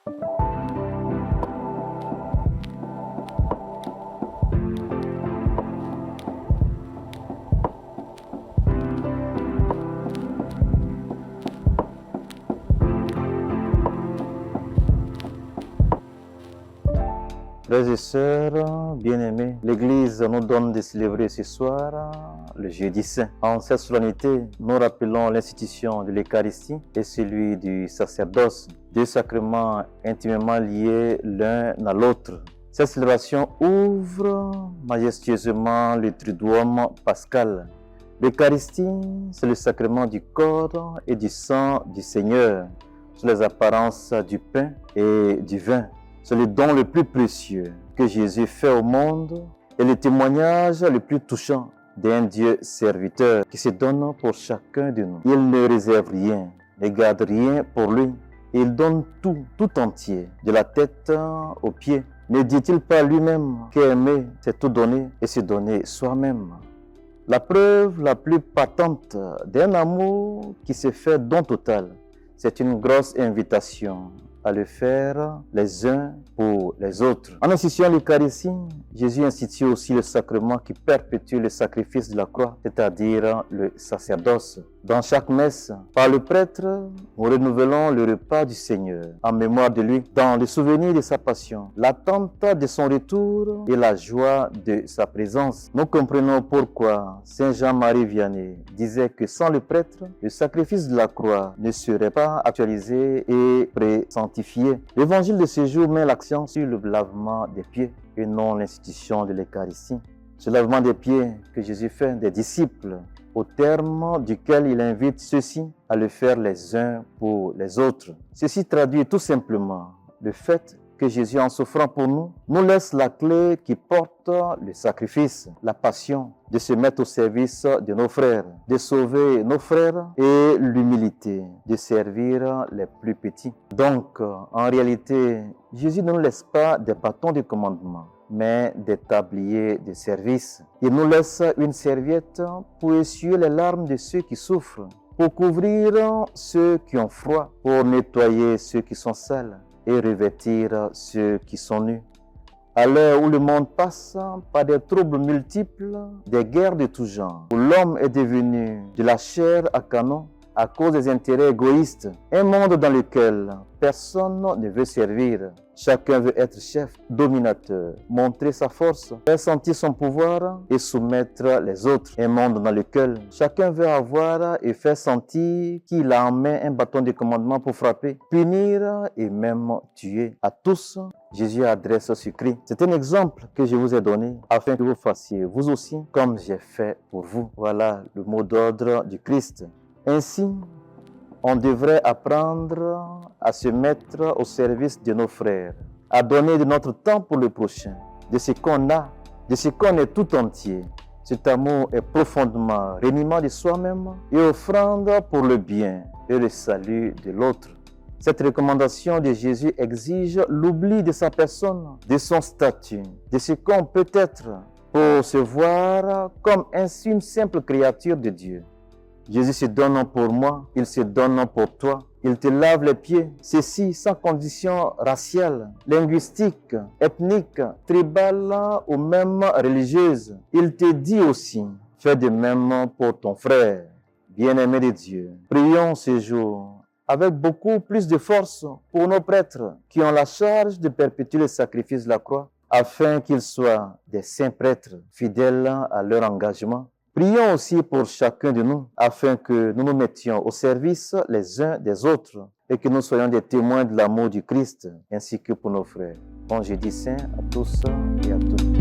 Frères et sœurs bien-aimés, l'Église nous donne de célébrer ce soir le jeudi saint. En cette solennité, nous rappelons l'institution de l'Eucharistie et celui du sacerdoce, deux sacrements intimement liés l'un à l'autre. Cette célébration ouvre majestueusement le triduum pascal. L'Eucharistie, c'est le sacrement du corps et du sang du Seigneur, sous les apparences du pain et du vin. C'est le don le plus précieux que Jésus fait au monde et le témoignage le plus touchant d'un Dieu serviteur qui se donne pour chacun de nous. Il ne réserve rien, ne garde rien pour lui. Il donne tout entier, de la tête aux pieds. Ne dit-il pas lui-même qu'aimer, c'est tout donner et se donner soi-même? La preuve la plus patente d'un amour qui se fait don total, c'est une grosse invitation à le faire les uns pour les autres. En instituant l'Eucharistie, Jésus institue aussi le sacrement qui perpétue le sacrifice de la croix, c'est-à-dire le sacerdoce. Dans chaque messe, par le prêtre, nous renouvelons le repas du Seigneur en mémoire de lui, dans le souvenir de sa passion, l'attente de son retour et la joie de sa présence. Nous comprenons pourquoi Saint Jean-Marie Vianney disait que sans le prêtre, le sacrifice de la croix ne serait pas actualisé et présanctifié. L'évangile de ce jour met l'accent sur le lavement des pieds et non l'institution de l'Eucharistie. Ce lavement des pieds que Jésus fait des disciples, au terme duquel il invite ceux-ci à le faire les uns pour les autres. Ceci traduit tout simplement le fait que Jésus, en souffrant pour nous, nous laisse la clé qui porte le sacrifice, la passion, de se mettre au service de nos frères, de sauver nos frères et l'humilité, de servir les plus petits. Donc, en réalité, Jésus ne nous laisse pas des bâtons de commandement, mais des tabliers de service. Il nous laisse une serviette pour essuyer les larmes de ceux qui souffrent, pour couvrir ceux qui ont froid, pour nettoyer ceux qui sont sales et revêtir ceux qui sont nus. À l'heure où le monde passe par des troubles multiples, des guerres de tout genre, où l'homme est devenu de la chair à canon à cause des intérêts égoïstes, un monde dans lequel personne ne veut servir, chacun veut être chef, dominateur, montrer sa force, faire sentir son pouvoir et soumettre les autres, un monde dans lequel chacun veut avoir et faire sentir qu'il a en main un bâton de commandement pour frapper, punir et même tuer. À tous, Jésus adresse ce cri. C'est un exemple que je vous ai donné afin que vous fassiez vous aussi comme j'ai fait pour vous. Voilà le mot d'ordre du Christ. Ainsi, on devrait apprendre à se mettre au service de nos frères, à donner de notre temps pour le prochain, de ce qu'on a, de ce qu'on est tout entier. Cet amour est profondément reniement de soi-même et offrande pour le bien et le salut de l'autre. Cette recommandation de Jésus exige l'oubli de sa personne, de son statut, de ce qu'on peut être, pour se voir comme ainsi une simple créature de Dieu. Jésus se donne pour moi, il se donne pour toi. Il te lave les pieds, ceci sans condition raciale, linguistique, ethnique, tribale ou même religieuse. Il te dit aussi, fais de même pour ton frère. Bien-aimé de Dieu, prions ce jour avec beaucoup plus de force pour nos prêtres qui ont la charge de perpétuer le sacrifice de la croix, afin qu'ils soient des saints prêtres fidèles à leur engagement. Prions aussi pour chacun de nous, afin que nous nous mettions au service les uns des autres et que nous soyons des témoins de l'amour du Christ, ainsi que pour nos frères. Bon jeudi saint à tous et à toutes.